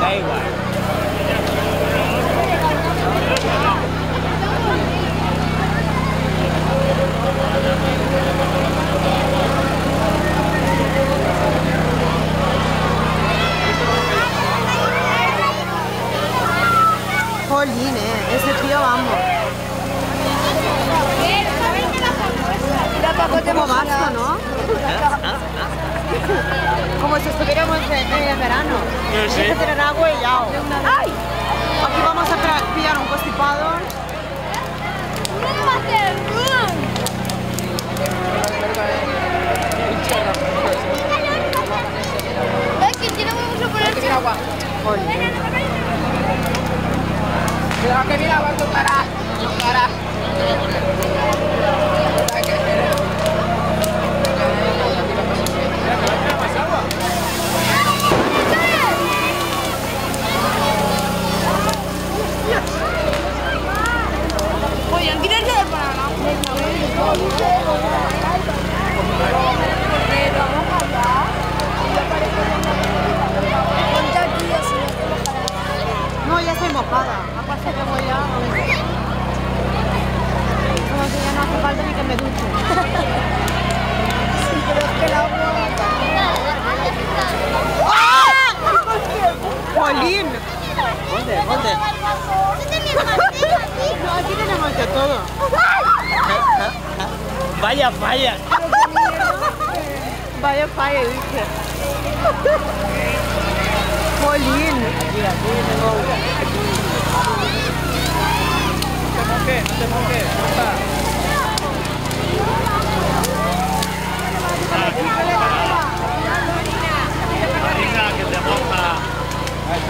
Da igual. Jolín, ese tío, vamos. Como vasco, ¿no? Como si estuviéramos en verano. Sí. Hay que tener agua y helado. ¡Ay! Aquí vamos a pillar un constipado. Es que no vamos a poner agua. Cuidado que viene agua en tu cara. Tu cara. Oye, ¿quién es de banana? No, ya estoy mojada. Ha pasado que voy ya. Como que ya no hace falta ni que me duche. Sí, pero es que el agua... ¡Jolín! ¿Dónde? ¿Dónde? No, aquí tenemos de todo. Vaya falla. Vaya falla, dice. Jolín. Aquí tengo una. No te mojes, no te mojes. Marina, que te moja. Ay,